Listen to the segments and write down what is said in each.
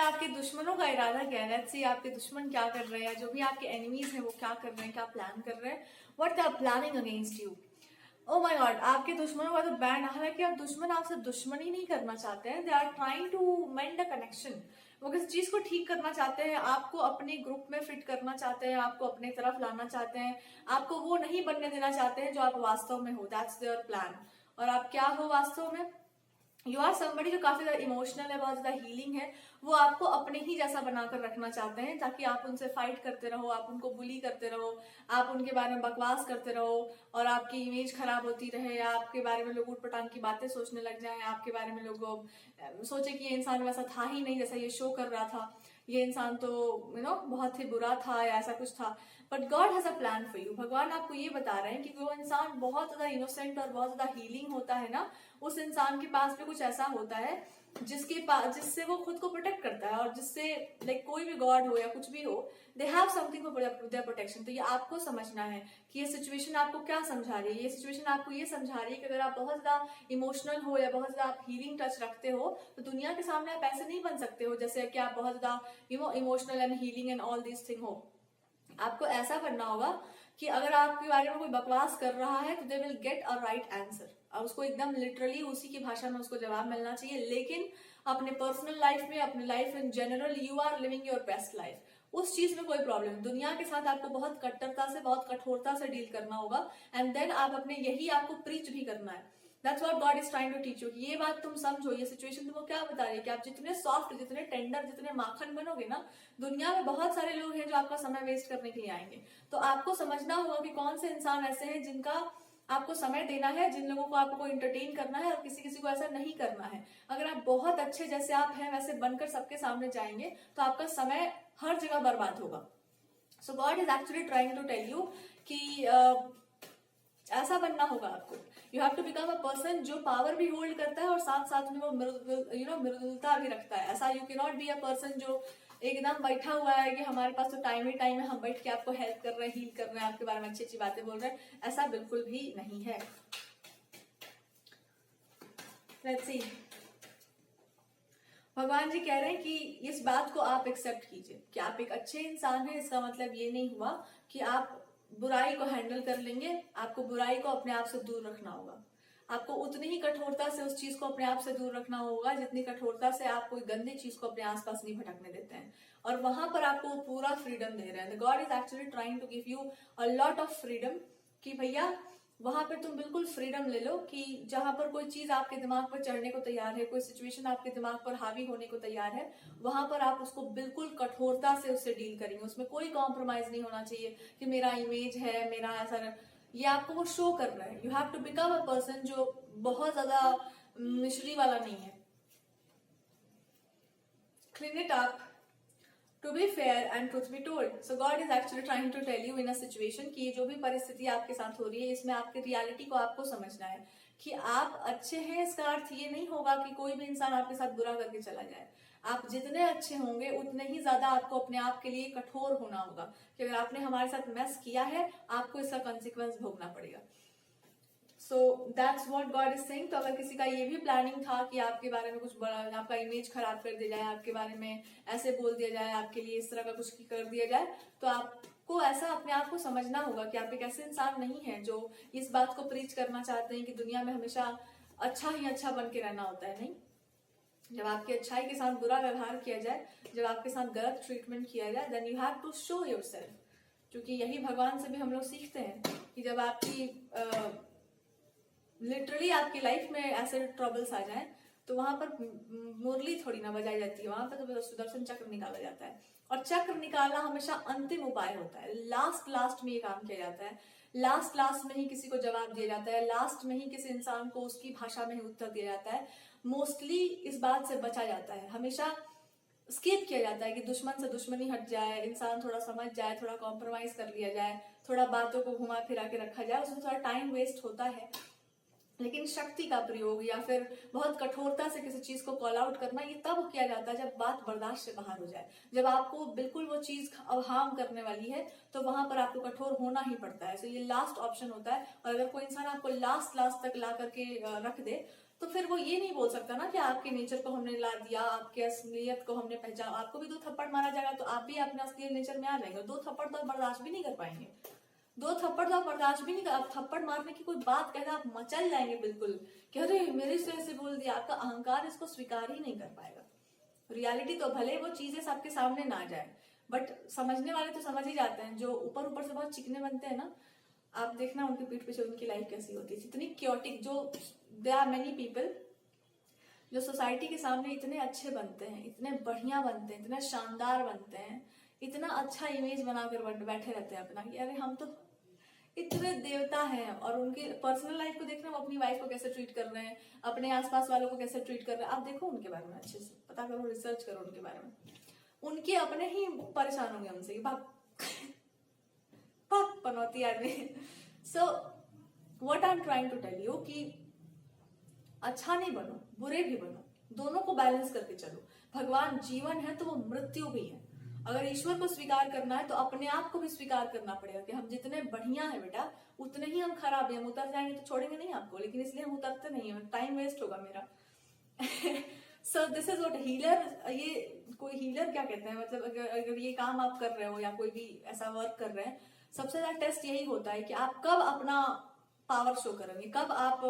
आपके दुश्मनों का इरादा क्या है, लेट्स सी आपके दुश्मन क्या कर रहे हैं, जो भी आपके एनिमीज हैं वो क्या कर रहे हैं, क्या प्लान कर रहे हैं, what they are planning against you. Oh my God, आपके दुश्मनों का तो बैंड, हालांकि आप दुश्मन आपसे दुश्मनी नहीं करना चाहते हैं, they are trying to mend a connection. वो किसी चीज को ठीक करना चाहते हैं, आपको अपने ग्रुप में फिट करना चाहते हैं, आपको अपने तरफ लाना चाहते हैं, आपको वो नहीं बनने देना चाहते हैं जो आप वास्तव में हो। That's their plan. और आप क्या हो वास्तव में? यू आर समबडी जो काफी ज्यादा इमोशनल है, बहुत ज्यादा हीलिंग है। वो आपको अपने ही जैसा बनाकर रखना चाहते हैं ताकि आप उनसे फाइट करते रहो, आप उनको बुली करते रहो, आप उनके बारे में बकवास करते रहो और आपकी इमेज खराब होती रहे, या आपके बारे में लोग उठपटांग की बातें सोचने लग जाएं, आपके बारे में लोग सोचे कि ये इंसान वैसा था ही नहीं जैसा ये शो कर रहा था, ये इंसान तो बहुत ही बुरा था या ऐसा कुछ था। But God has a plan for you. भगवान आपको ये बता रहे हैं कि वो इंसान बहुत ज्यादा इनोसेंट और बहुत ज्यादा हीलिंग होता है ना, उस इंसान के पास भी कुछ ऐसा होता है जिससे वो खुद को प्रोटेक्ट करता है, और जिससे लाइक कोई भी गॉड हो या कुछ भी हो, they have something for their protection. तो ये आपको समझना है कि ये सिचुएशन आपको क्या समझा रही है। ये सिचुएशन आपको ये समझा रही है कि अगर आप बहुत ज्यादा इमोशनल हो या बहुत ज्यादा आप हीलिंग टच रखते हो तो दुनिया के सामने आप ऐसे नहीं बन सकते हो जैसे कि आप बहुत ज्यादा emotional and healing and all this thing हो। आपको ऐसा बनना होगा कि अगर आपके बारे में कोई बकवास कर रहा है तो they will get a right answer, और उसको एकदम लिटरली उसी की भाषा में उसको जवाब मिलना चाहिए। लेकिन अपने पर्सनल लाइफ में, अपने life in general, you are living your best life. उस चीज में कोई प्रॉब्लम नहीं। दुनिया के साथ आपको बहुत कट्टरता से, बहुत कठोरता से डील करना होगा, एंड देन आप अपने यही आपको प्रीच भी करना है। That's what God is trying to teach you. ये बात तुम समझो, ये सिचुएशन तुमको क्या बता रही है कि आप जितने सॉफ्ट, जितने टेंडर, जितने माखन बनोगे ना, दुनिया में बहुत सारे लोग हैं जो आपका समय वेस्ट करने के लिए आएंगे। तो आपको समझना होगा कि कौन से इंसान ऐसे हैं जिनका आपको समय देना है, जिन लोगों को आपको इंटरटेन करना है, और किसी किसी को ऐसा नहीं करना है। अगर आप बहुत अच्छे जैसे आप हैं वैसे बनकर सबके सामने जाएंगे तो आपका समय हर जगह बर्बाद होगा। So God is actually trying to tell you कि ऐसा बनना होगा आपको। You have to become a person जो पावर भी होल्ड करता है और साथ साथ में वो मृदुलता भी रखता है। ऐसा you can not be a person जो एकदम बैठा हुआ है कि हमारे पास तो टाइम ही टाइम है, हम बैठ के आपको हेल्प कर रहे हैं, हील कर रहे हैं, आपके बारे में अच्छी अच्छी बातें बोल रहे हैं। ऐसा बिल्कुल भी नहीं है। लेट्स सी, भगवान जी कह रहे हैं कि इस बात को आप एक्सेप्ट कीजिए कि आप एक अच्छे इंसान हैं। इसका मतलब ये नहीं हुआ कि आप बुराई को हैंडल कर लेंगे। आपको बुराई को अपने आप से दूर रखना होगा। आपको उतनी ही कठोरता से उस चीज को अपने आप से दूर रखना होगा जितनी कठोरता से आप कोई गंदी चीज को अपने आसपास नहीं भटकने देते हैं। और वहां पर आपको पूरा फ्रीडम दे रहे हैं। God is actually trying to give you a lot of freedom कि भैया वहां पर तुम बिल्कुल फ्रीडम ले लो कि जहां पर कोई चीज आपके दिमाग पर चढ़ने को तैयार है, कोई सिचुएशन आपके दिमाग पर हावी होने को तैयार है, वहां पर आप उसको बिल्कुल कठोरता से उससे डील करेंगे। उसमें कोई कॉम्प्रोमाइज नहीं होना चाहिए कि मेरा इमेज है, मेरा ऐसा, ये आपको वो शो कर रहा है। You have to become a person जो बहुत ज्यादा मिश्री वाला नहीं है। Clean it up, to be fair and truth be told. So God is actually trying to tell you in a situation कि ये जो भी परिस्थिति आपके साथ हो रही है इसमें आपके रियलिटी को आपको समझना है कि आप अच्छे हैं। इसका अर्थ ये नहीं होगा कि कोई भी इंसान आपके साथ बुरा करके चला जाए। आप जितने अच्छे होंगे उतने ही ज्यादा आपको अपने आप के लिए कठोर होना होगा कि अगर आपने हमारे साथ मैस किया है आपको इसका कॉन्सिक्वेंस भोगना पड़ेगा। So that's what God is saying. तो अगर किसी का ये भी प्लानिंग था कि आपके बारे में कुछ बड़ा, आपका इमेज खराब कर दिया जाए, आपके बारे में ऐसे बोल दिया जाए, आपके लिए इस तरह का कुछ कर दिया जाए, तो आपको ऐसा अपने आप को समझना होगा कि आप एक ऐसे इंसान नहीं है जो इस बात को प्रीच करना चाहते हैं कि दुनिया में हमेशा अच्छा ही अच्छा बन के रहना होता है। नहीं, जब आपकी अच्छाई के साथ बुरा व्यवहार किया जाए, जब आपके साथ गलत ट्रीटमेंट किया जाए, then you have to show yourself. क्योंकि यही भगवान से भी हम लोग सीखते हैं कि जब आपकी लिटरली आपकी लाइफ में ऐसे ट्रबल्स आ जाएं तो वहां पर मुरली थोड़ी ना बजाई जाती है, वहां पर तो सुदर्शन चक्र निकाला जाता है। और चक्र निकालना हमेशा अंतिम उपाय होता है। लास्ट में ये काम किया जाता है। लास्ट में ही किसी को जवाब दिया जाता है। लास्ट में ही किसी इंसान को उसकी भाषा में ही उत्तर दिया जाता है। मोस्टली इस बात से बचा जाता है, हमेशा स्किप किया जाता है कि दुश्मन से दुश्मनी हट जाए, इंसान थोड़ा समझ जाए, थोड़ा कॉम्प्रोमाइज कर लिया जाए, थोड़ा बातों को घुमा फिरा के रखा जाए। उसमें थोड़ा टाइम वेस्ट होता है। लेकिन शक्ति का प्रयोग या फिर बहुत कठोरता से किसी चीज को कॉल आउट करना, ये तब किया जाता है जब बात बर्दाश्त से बाहर हो जाए, जब आपको बिल्कुल वो चीज हार्म करने वाली है, तो वहां पर आपको कठोर होना ही पड़ता है। तो ये लास्ट ऑप्शन होता है। और अगर कोई इंसान आपको लास्ट तक ला करके रख दे तो फिर वो ये नहीं बोल सकता ना कि आपके नेचर को हमने ला दिया, आपके असलियत को हमने पहचाना। आपको भी 2 थप्पड़ मारा जाएगा तो आप भी अपने असली नेचर में आ जाएंगे। 2 थप्पड़ तो आप बर्दाश्त भी नहीं कर पाएंगे, 2 थप्पड़ तो आप बर्दाश्त भी नहीं कर। आप थप्पड़ मारने की कोई बात कहना आप मचल जाएंगे बिल्कुल कि अरे मेरे से ऐसे बोल दिया। आपका अहंकार इसको स्वीकार ही नहीं कर पाएगा। रियलिटी तो भले वो चीजें सबके सामने ना जाए, बट समझने वाले तो समझ ही जाते हैं। जो ऊपर ऊपर से बहुत चिकने बनते हैं ना, आप देखना उनके पीठ पीछे उनकी लाइफ कैसी होती है, इतनी क्योटिक। जो दे आर मेनी पीपल जो सोसाइटी के सामने इतने अच्छे बनते हैं, इतने बढ़िया बनते हैं, इतने शानदार बनते हैं, इतना अच्छा इमेज बनाकर बैठे रहते हैं अपना कि अरे हम तो इतने देवता हैं, और उनके पर्सनल लाइफ को देख रहे हैं, वो अपनी वाइफ को कैसे ट्रीट कर रहे हैं, अपने आसपास वालों को कैसे ट्रीट कर रहे हैं। आप देखो उनके बारे में, अच्छे से पता करो, रिसर्च करो उनके बारे में। उनके अपने ही परेशान होंगे उनसे कि बाप बाप पनौती आदमी। So what I am trying to tell you कि अच्छा नहीं बनो, बुरे भी बनो, दोनों को बैलेंस करके चलो। भगवान जीवन है तो वो मृत्यु भी है। अगर ईश्वर को स्वीकार करना है तो अपने आप को भी स्वीकार करना पड़ेगा कि हम जितने बढ़िया है बेटा उतने ही हम खराब हैं। हम उतर जाएंगे तो छोड़ेंगे नहीं आपको, लेकिन इसलिए हम उतरते नहीं है, टाइम वेस्ट होगा मेरा। So this is what healer, ये कोई हीलर क्या कहते हैं, मतलब अगर ये काम आप कर रहे हो या कोई भी ऐसा वर्क कर रहे हैं, सबसे ज्यादा टेस्ट यही होता है कि आप कब अपना पावर शो करेंगे, कब आप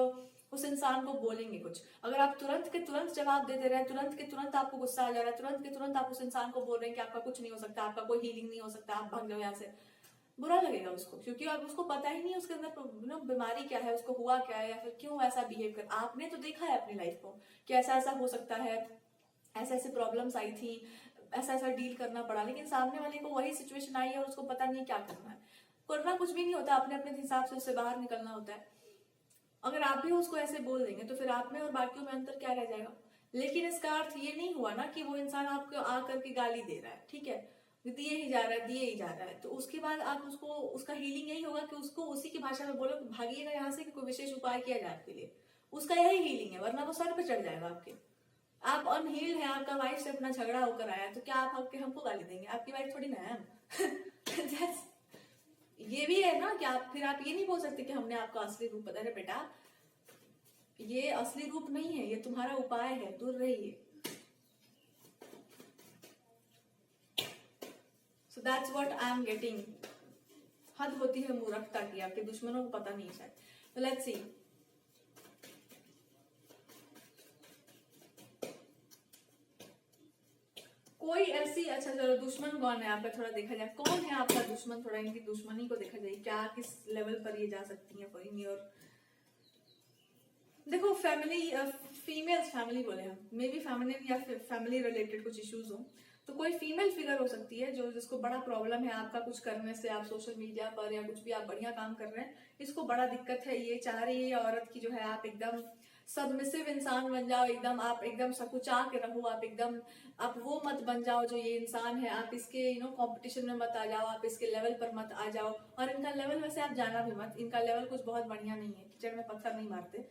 उस इंसान को बोलेंगे कुछ। अगर आप तुरंत के तुरंत जवाब दे दे रहे हैं, तुरंत के तुरंत आपको गुस्सा आ जा रहा है, तुरंत के तुरंत आप उस इंसान को बोल रहे हैं कि आपका कुछ नहीं हो सकता, आपका कोई हीलिंग नहीं हो सकता, आप भाग जाओ यहाँ से, बुरा लगेगा उसको, क्योंकि आप उसको पता ही नहीं उसके अंदर बीमारी क्या है, उसको हुआ क्या है, या फिर क्यों ऐसा बिहेव कर। आपने तो देखा है अपनी लाइफ को कि ऐसा ऐसा हो सकता है, ऐसे ऐसे प्रॉब्लम्स आई थी, ऐसा ऐसा डील करना पड़ा, लेकिन सामने वाले को वही सिचुएशन आई है और उसको पता नहीं क्या करना है। करना कुछ भी नहीं होता, अपने अपने हिसाब से उससे बाहर निकलना होता है। अगर आप भी उसको ऐसे बोल देंगे तो फिर आप में और बाकियों में अंतर क्या रह जाएगा। लेकिन इसका अर्थ ये नहीं हुआ ना कि वो इंसान आपको आकर के गाली दे रहा है, ठीक है, दिए ही जा रहा है, दिए ही जा रहा है, तो उसके बाद आप उसको, उसका हीलिंग यही होगा कि उसको उसी की भाषा में बोलो कि भागिएगा यहाँ से, कि कोई विशेष उपाय किया जाए आपके लिए। उसका यही हीलिंग है, वरना वो सर पे चढ़ जाएगा आपके। आप अनहील्ड हैं, आपका वाइफ से अपना झगड़ा होकर आया, तो क्या आप हमको गाली देंगे? आपकी वाइफ थोड़ी ना है। ये भी है ना कि आप फिर आप ये नहीं बोल सकते कि हमने आपका असली रूप बता। अरे बेटा ये असली रूप नहीं है, ये तुम्हारा उपाय है, दूर रहिए। So that's what I am getting. हद होती है मूर्खता की, आपके दुश्मनों को पता नहीं शायद। तो लेट्स सी, कोई ऐसी, अच्छा चलो दुश्मन कौन है आपका, थोड़ा देखा जाए कौन है आपका दुश्मन, थोड़ा इनकी दुश्मनी को देखा जाए, क्या किस लेवल पर ये जा सकती है फॉर योर। देखो फैमिली, फीमेल्स फैमिली बोले हम, मे बी फैमिली या फैमिली रिलेटेड कुछ इश्यूज हो, तो कोई फीमेल फिगर हो सकती है जो जिसको बड़ा प्रॉब्लम है आपका कुछ करने से, आप सोशल मीडिया पर या कुछ भी आप बढ़िया काम कर रहे हैं, इसको बड़ा दिक्कत है। ये चाह रही है औरत की जो है आप एकदम सबमिसिव इंसान बन जाओ, एकदम आप एकदम सकुचा के रहो, आप एकदम आप वो मत बन जाओ जो ये इंसान है, आप इसके कंपटीशन में मत आ जाओ, आप इसके लेवल पर मत आ जाओ। और इनका लेवल वैसे आप जाना भी मत, इनका लेवल कुछ बहुत बढ़िया नहीं है, कीचड़ में पत्थर नहीं मारते।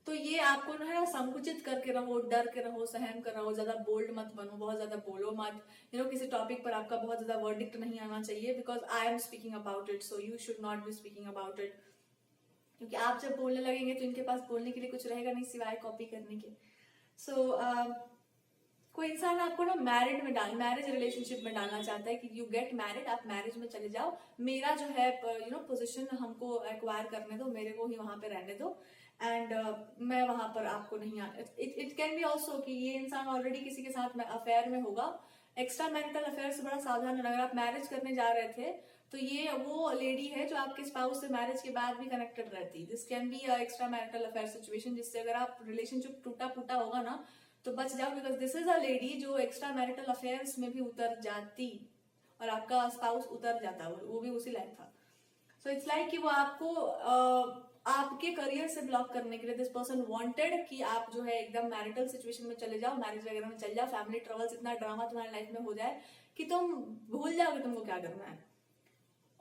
तो ये आपको ना है संकुचित करके रहो, डर के रहो, सहम कर रहो, ज्यादा बोल्ड मत बनो, बहुत ज्यादा बोलो मत। किसी टॉपिक पर आपका बहुत ज्यादा वर्डिक्ट नहीं आना चाहिए, because I am speaking about it, so you should not be speaking about it. क्योंकि आप जब बोलने लगेंगे तो इनके पास बोलने के लिए कुछ रहेगा नहीं सिवाय कॉपी करने के। सो कोई इंसान आपको ना मैरिज रिलेशनशिप में डालना चाहता है कि यू गेट मैरिड, आप मैरिज में चले जाओ, मेरा जो है पोजीशन हमको एक्वायर करने दो, मेरे को ही वहां पे रहने दो, एंड मैं वहां पर आपको नहीं आ। इट कैन बी ऑल्सो कि ये इंसान ऑलरेडी किसी के साथ अफेयर में होगा। एक्स्ट्रा मैरिटल अफेयर से बड़ा सावधान रहना। अगर आप मैरिज करने जा रहे थे तो ये वो लेडी है जो आपके स्पाउस से मैरिज के बाद भी कनेक्टेड रहती। This can be extra marital affair situation, जिससे अगर आप रिलेशनशिप टूटा फूटा होगा ना तो बच जाओ, because this is a lady जो एक्स्ट्रा मैरिटल अफेयर्स में भी उतर जाती और आपका स्पाउस उतर जाता, वो भी उसी लायक था। सो इट्स लाइक कि वो आपको आपके करियर से ब्लॉक करने के लिए दिस पर्सन वांटेड कि आप जो है एकदम मैरिटल सिचुएशन में चले जाओ, मैरिज वगैरह में चले जाओ, फैमिली ट्रबल्स, इतना ड्रामा तुम्हारी लाइफ में हो जाए कि तुम भूल जाओ कि तुमको क्या करना है।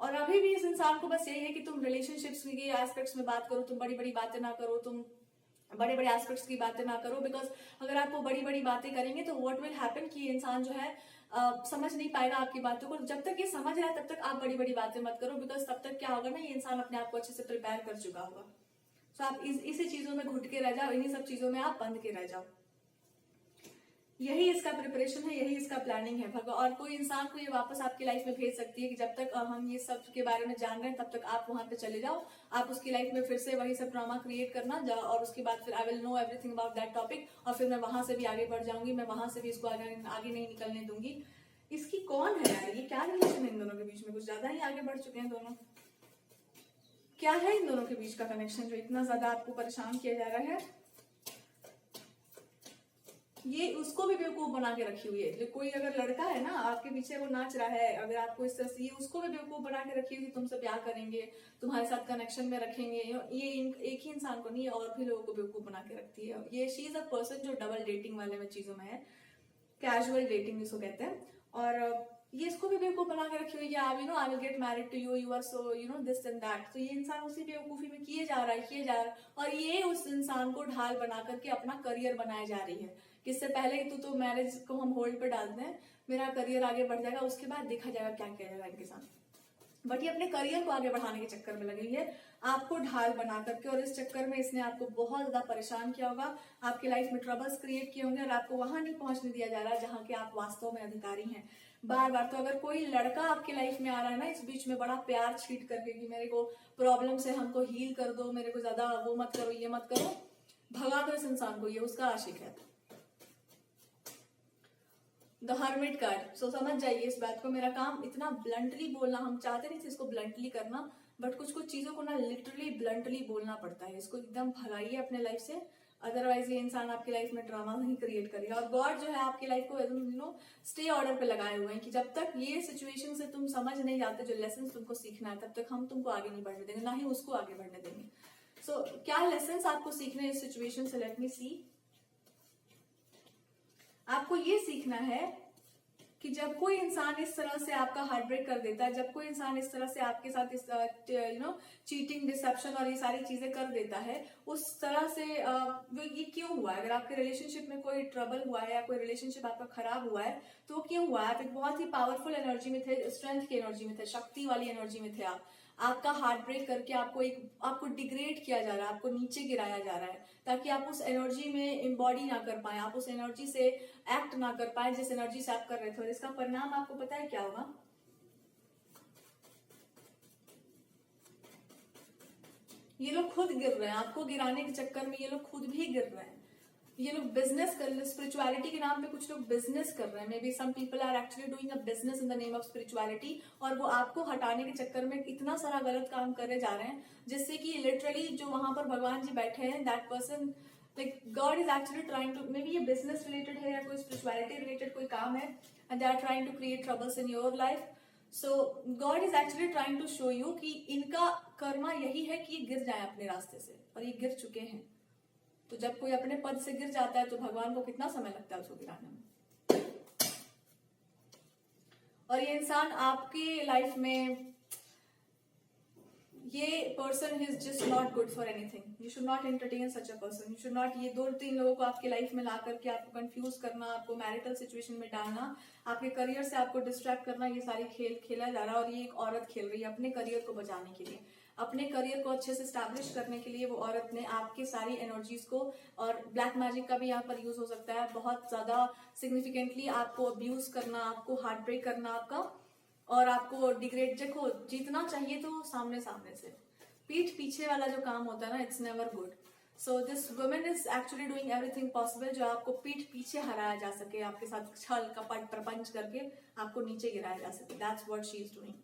और अभी भी इस इंसान को बस यही है कि तुम रिलेशनशिप्स के एस्पेक्ट्स में बात करो, तुम बड़ी बड़ी बातें ना करो, तुम बड़े बड़े एस्पेक्ट्स की बातें ना करो, बिकॉज अगर आप वो बड़ी बड़ी बातें करेंगे तो व्हाट विल हैपन कि इंसान जो है समझ नहीं पाएगा आपकी बातों को। जब तक ये समझ रहा है तब तक आप बड़ी बड़ी बातें मत करो, बिकॉज तब तक क्या होगा ना, ये इंसान अपने आप को अच्छे से प्रिपेयर कर चुका होगा। तो आप इसी चीजों में घुट के रह जाओ, इन्हीं सब चीजों में आप बंद के रह जाओ। यही इसका प्रिपरेशन है, यही इसका प्लानिंग है। और कोई इंसान को ये वापस आपकी लाइफ में भेज सकती है कि जब तक हम ये सब के बारे में जान रहे हैं तब तक आप वहां पे चले जाओ, आप उसकी लाइफ में फिर से वही सब ड्रामा क्रिएट करना जाओ, और उसके बाद फिर I will know everything about that topic, और फिर मैं वहां से भी आगे बढ़ जाऊंगी, मैं वहां से भी इसको आगे नहीं निकलने दूंगी। इसकी कौन है यार, ये क्या रिलेशन है इन दोनों के बीच में? कुछ ज्यादा ही आगे बढ़ चुके हैं दोनों। क्या है इन दोनों के बीच का कनेक्शन जो इतना ज्यादा आपको परेशान किया जा रहा है? ये उसको भी बेवकूफ बना के रखी हुई है। जो कोई अगर लड़का है ना आपके पीछे वो नाच रहा है, अगर आपको इस तरह से, ये उसको भी बेवकूफ बना के रखी हुई, तुमसे प्यार करेंगे, तुम्हारे साथ कनेक्शन में रखेंगे। ये एक ही इंसान को नहीं, और भी लोगों को बेवकूफ बना के रखती है। ये शी इज अ पर्सन जो डबल डेटिंग वाले में चीजों में है, कैजुअल डेटिंग जिसको कहते हैं। और ये इसको भी बेवकूफ बना के रखी हुई है, आप I will get married to you, you are so this and that. तो ये इंसान उसी बेवकूफी में किए जा रहा है, और ये उस इंसान को ढाल बना करके अपना करियर बनाए जा रही है। किससे पहले तो मैरिज को हम होल्ड पे डालते हैं, मेरा करियर आगे बढ़ जाएगा, उसके बाद देखा जाएगा क्या किया जाएगा इनके साथ। बट ये अपने करियर को आगे बढ़ाने के चक्कर में लगी है, आपको ढाल बना करके, और इस चक्कर में इसने आपको बहुत ज्यादा परेशान किया होगा, आपकी लाइफ में ट्रबल्स क्रिएट किए होंगे, और आपको वहां नहीं पहुंचने दिया जा रहा है जहां के आप वास्तव में अधिकारी हैं। बार बार तो अगर कोई लड़का आपकी लाइफ में आ रहा है ना इस बीच में बड़ा प्यार छीट करके कि मेरे को प्रॉब्लम से हमको हील कर दो, मेरे को ज्यादा वो मत करो, ये मत करो, भगा दो इस इंसान को, ये उसका आशिक है। The hermit card. सो समझ जाइए इस बात को। मेरा काम इतना ब्लंटली बोलना, हम चाहते नहीं थे इसको ब्लंटली करना, बट कुछ कुछ चीजों को ना लिटरली ब्लंटली बोलना पड़ता है। इसको एकदम भगाइए अपने लाइफ से, अदरवाइज ये इंसान आपकी लाइफ में ड्रामा नहीं क्रिएट करेगा। और गॉड जो है आपकी लाइफ को स्टे ऑर्डर पे लगाए हुए हैं कि जब तक ये सिचुएशन से तुम समझ नहीं जाते जो लेसन तुमको सीखना है, तब तक हम तुमको आगे नहीं बढ़ने देंगे, ना ही उसको आगे बढ़ने देंगे। सो क्या लेसन आपको सीखने इस सिचुएशन से? लेट मी सी। आपको ये सीखना है कि जब कोई इंसान इस तरह से आपका हार्ट ब्रेक कर देता है, जब कोई इंसान इस तरह से आपके साथ इस चीटिंग, डिसेप्शन और ये सारी चीजें कर देता है, उस तरह से ये क्यों हुआ है? अगर आपके रिलेशनशिप में कोई ट्रबल हुआ है या कोई रिलेशनशिप आपका खराब हुआ है तो क्यों हुआ है? आप एक बहुत ही पावरफुल एनर्जी में थे, स्ट्रेंथ की एनर्जी में थे, शक्ति वाली एनर्जी में थे आपका हार्ट ब्रेक करके आपको डिग्रेड किया जा रहा है, आपको नीचे गिराया जा रहा है, ताकि आप उस एनर्जी में इम्बॉडी ना कर पाए, आप उस एनर्जी से एक्ट ना कर पाए जिस एनर्जी से आप कर रहे थे। और इसका परिणाम आपको पता है क्या होगा? ये लोग खुद गिर रहे हैं, आपको गिराने के चक्कर में ये लोग खुद भी गिर रहे हैं। ये लोग बिजनेस कर रहे, स्पिरिचुअलिटी के नाम पे कुछ लोग बिजनेस कर रहे हैं। Maybe some people are actually doing a business in the name of spirituality, और वो आपको हटाने के चक्कर में इतना सारा गलत काम करे जा रहे हैं जिससे कि लिटरली जो वहां पर भगवान जी बैठे हैं, that person, like God is actually trying to, maybe ये बिजनेस रिलेटेड है या कोई स्पिरिचुअलिटी रिलेटेड कोई काम है, and they are trying to create troubles in your life. So God is actually trying to show you कि इनका कर्मा यही है कि ये गिर जाए अपने रास्ते से, और ये गिर चुके हैं। तो जब कोई अपने पद से गिर जाता है तो भगवान को कितना समय लगता है उसको गिराने में। और ये इंसान आपकी लाइफ में, ये person is just not good for anything. You should not entertain such a person. You should not, ये 2-3 लोगों को आपकी लाइफ में ला करके आपको कंफ्यूज करना, आपको मैरिटल सिचुएशन में डालना, आपके करियर से आपको डिस्ट्रैक्ट करना, ये सारी खेल खेला जा रहा है। और ये एक औरत खेल रही है अपने करियर को बचाने के लिए, अपने करियर को अच्छे से स्टैब्लिश करने के लिए। वो औरत ने आपके सारी एनर्जीज को, और ब्लैक मैजिक का भी यहाँ पर यूज हो सकता है, बहुत ज्यादा सिग्निफिकेंटली आपको अब्यूज करना, आपको हार्ट ब्रेक करना आपका, और आपको डिग्रेड। देखो, जीतना चाहिए तो सामने सामने से, पीठ पीछे वाला जो काम होता है ना, it's never good. So this women is actually doing everything possible जो आपको पीठ पीछे हराया जा सके, आपके साथ छल कपट प्रपंच करके आपको नीचे गिराया जा सके। That's what she is doing.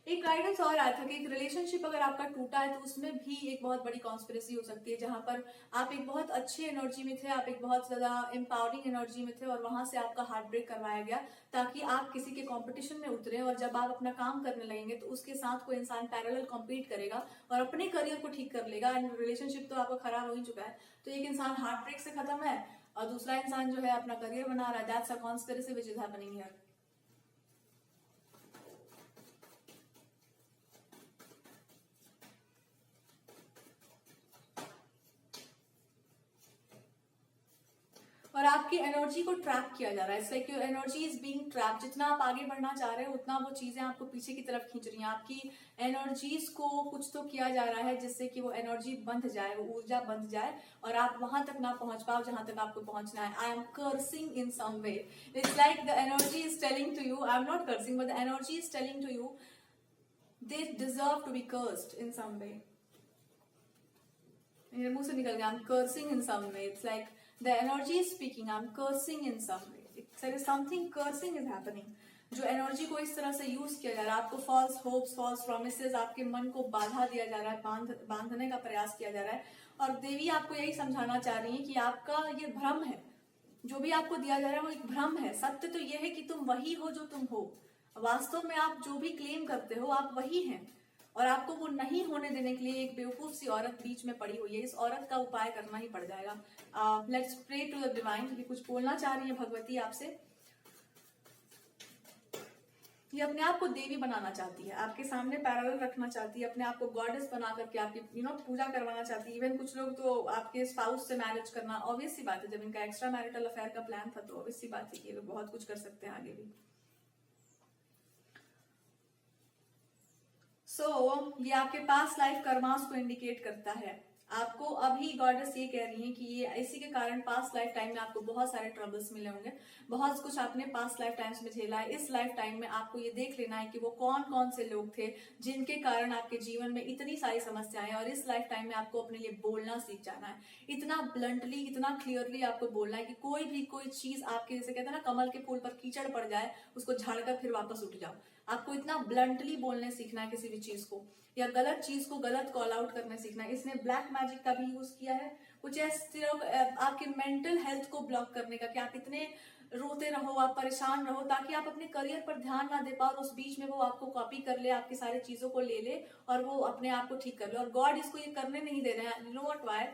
एक गाइडेंस और आया था कि एक रिलेशनशिप अगर आपका टूटा है तो उसमें भी एक बहुत बड़ी कॉन्स्पिरेसी हो सकती है, जहां पर आप एक बहुत अच्छी एनर्जी में थे, आप एक बहुत ज्यादा एम्पावरिंग एनर्जी में थे, और वहां से आपका हार्ट ब्रेक करवाया गया ताकि आप किसी के कंपटीशन में उतरे, और जब आप अपना काम करने लगेंगे तो उसके साथ कोई इंसान पैरेलल कॉम्पीट करेगा और अपने करियर को ठीक कर लेगा। एंड रिलेशनशिप तो आपका खराब हो ही चुका है, तो एक इंसान हार्ट ब्रेक से खत्म है और दूसरा इंसान जो है अपना करियर बना रहा है। That's a conspiracy which is happening here. और आपकी एनर्जी को ट्रैप किया जा रहा है। It's like your energy is being trap. जितना आप आगे बढ़ना चाह रहे हो उतना वो चीजें आपको पीछे की तरफ खींच रही हैं। आपकी एनर्जीज को कुछ तो किया जा रहा है जिससे कि वो एनर्जी बंध जाए, वो ऊर्जा बंध जाए और आप वहां तक ना पहुंच पाओ जहां तक आपको पहुंचना है। I am cursing in some way. It's like the energy is telling to you, I am not cursing but the energy is telling to you they deserve to be cursed in some way. मेरे मुंह से निकल गया, I am cursing in some way. It's like the energy is speaking, I'm cursing in some way. There is something cursing is happening. जो energy को इस तरह से यूज किया जा रहा है, आपको फॉल्स होप्स, फॉल्स प्रोमिसेस, आपके मन को बाधा दिया जा रहा है, बांधने का प्रयास किया जा रहा है। और देवी आपको यही समझाना चाह रही है कि आपका ये भ्रम है, जो भी आपको दिया जा रहा है वो एक भ्रम है। सत्य तो यह है कि तुम वही हो जो तुम हो। वास्तव में आप जो भी क्लेम करते हो आप वही हैं, और आपको वो नहीं होने देने के लिए एक बेवकूफ सी औरत बीच में पड़ी हुई है। इस औरत का उपाय करना ही पड़ जाएगा। Let's pray to the divine. ये कुछ बोलना चाह रही है भगवती आपसे। ये अपने आप को देवी बनाना चाहती है, आपके सामने पैरेलल रखना चाहती है, अपने आप को गॉडेस बना करके आपकी पूजा करवाना चाहती है। इवन कुछ लोग तो आपके स्पाउस से मैरिज करना, ऑब्वियस सी बात है, जब इनका एक्स्ट्रा मैरिटल अफेयर का प्लान था तो ऑब्वियस सी बात है कि ये लोग बहुत कुछ कर सकते हैं आगे भी। ये आपके पास लाइफ कर्मास को इंडिकेट करता है। आपको अभी गॉडेस ये कह रही है कि ये इसी के कारण पास्ट लाइफ टाइम में आपको बहुत सारे ट्रबल्स मिले होंगे, बहुत कुछ आपने पास्ट लाइफ टाइम्स में झेला है। इस लाइफ टाइम में आपको ये देख लेना है कि वो कौन कौन से लोग थे जिनके कारण आपके जीवन में इतनी सारी समस्याएं, और इस लाइफ टाइम में आपको अपने लिए बोलना सीख जाना है। इतना ब्लंटली, इतना क्लियरली आपको बोलना है कि कोई चीज आपके, जैसे कहते हैं ना कमल के फूल पर कीचड़ पड़ जाए उसको झाड़कर फिर वापस उठ जाओ। आपको इतना ब्लंटली बोलने सीखना है किसी भी चीज को, या गलत चीज को गलत कॉल आउट करने सीखना है। इसने ब्लैक मैजिक का भी यूज किया है कुछ ऐसे आपके मेंटल हेल्थ को ब्लॉक करने का, कि आप इतने रोते रहो, आप परेशान रहो, ताकि आप अपने करियर पर ध्यान ना दे पाओ। उस बीच में वो आपको कॉपी कर ले, आपकी सारी चीजों को ले ले और वो अपने आप को ठीक कर ले। और गॉड इसको ये करने नहीं दे रहे हैं। You know what why?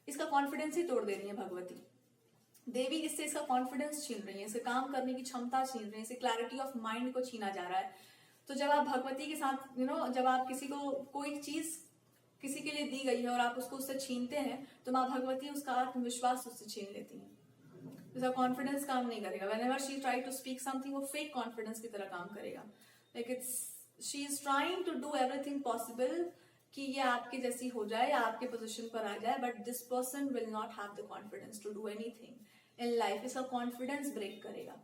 इसका कॉन्फिडेंस ही तोड़ दे रही है भगवती देवी। इससे इसका कॉन्फिडेंस छीन रही है, इसे काम करने की क्षमता छीन रही है, इसे क्लैरिटी ऑफ माइंड को छीना जा रहा है। तो जब आप भगवती के साथ जब आप किसी को कोई चीज किसी के लिए दी गई है और आप उसको उससे छीनते हैं तो माँ भगवती उसका आत्मविश्वास उससे छीन लेती हैं। उसका कॉन्फिडेंस काम नहीं करेगा। Whenever she try to speak something, वो फेक कॉन्फिडेंस की तरह काम करेगा। Like she is trying to do everything possible कि ये आपके जैसी हो जाए या आपके पोजीशन पर आ जाए, but this person will not have the confidence to do anything in life. इसका कॉन्फिडेंस ब्रेक करेगा।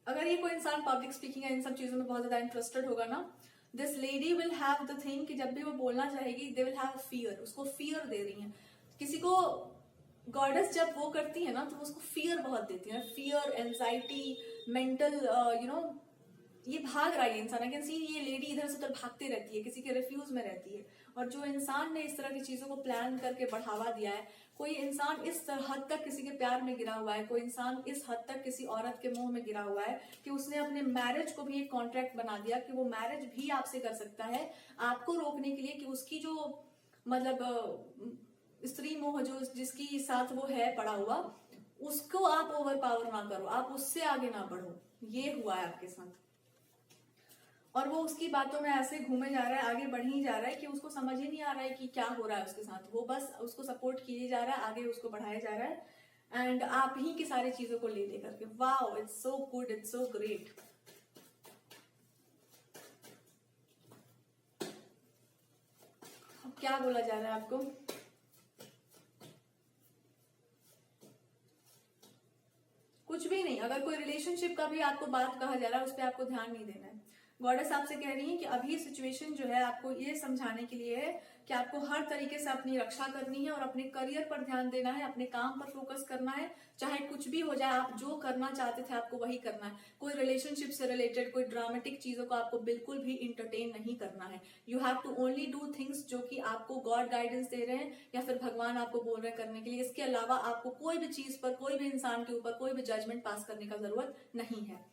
अगर ये कोई इंसान पब्लिक स्पीकिंग या इन सब चीजों में बहुत ज्यादा इंटरेस्टेड होगा ना, this lady will have the thing कि जब भी वो बोलना चाहेगी दे विल हैव फियर। उसको फियर दे रही है। किसी को गॉडेस जब वो करती है ना तो उसको फियर बहुत देती है, फियर, एंजाइटी, मेंटल ये भाग रहा है इंसान। आई कैन सी ये लेडी इधर से उधर भागती रहती है, किसी के रिफ्यूज में रहती है। और जो इंसान ने इस तरह की चीजों को प्लान करके बढ़ावा दिया है, कोई इंसान इस हद तक किसी के प्यार में गिरा हुआ है, कोई इंसान इस हद तक किसी औरत के मुंह में गिरा हुआ है कि उसने अपने मैरिज को भी एक कॉन्ट्रैक्ट बना दिया कि वो मैरिज भी आपसे कर सकता है, आपको रोकने के लिए कि उसकी जो स्त्री मोह जो जिसकी साथ वो है पड़ा हुआ, उसको आप ओवर पावर ना करो, आप उससे आगे ना बढ़ो। ये हुआ है आपके साथ। और वो उसकी बातों में ऐसे घूमे जा रहा है, आगे बढ़ ही जा रहा है कि उसको समझ ही नहीं आ रहा है कि क्या हो रहा है उसके साथ। वो बस उसको सपोर्ट किए जा रहा है, आगे उसको बढ़ाया जा रहा है, एंड आप ही की सारी चीजों को ले लेकर के। Wow, it's so good, it's so great. अब क्या बोला जा रहा है आपको? कुछ भी नहीं। अगर कोई रिलेशनशिप का भी आपको बात कहा जा रहा है उस पर आपको ध्यान नहीं देना है। गॉडेस आपसे कह रही है कि अभी सिचुएशन जो है आपको ये समझाने के लिए है कि आपको हर तरीके से अपनी रक्षा करनी है और अपने करियर पर ध्यान देना है, अपने काम पर फोकस करना है। चाहे कुछ भी हो जाए, आप जो करना चाहते थे आपको वही करना है। कोई रिलेशनशिप से रिलेटेड कोई ड्रामेटिक चीजों को आपको बिल्कुल भी इंटरटेन नहीं करना है। You have to only do things जो कि आपको गॉड गाइडेंस दे रहे हैं या फिर भगवान आपको बोल रहे हैं करने के लिए। इसके अलावा आपको कोई भी चीज पर, कोई भी इंसान के ऊपर कोई भी जजमेंट पास करने का जरूरत नहीं है।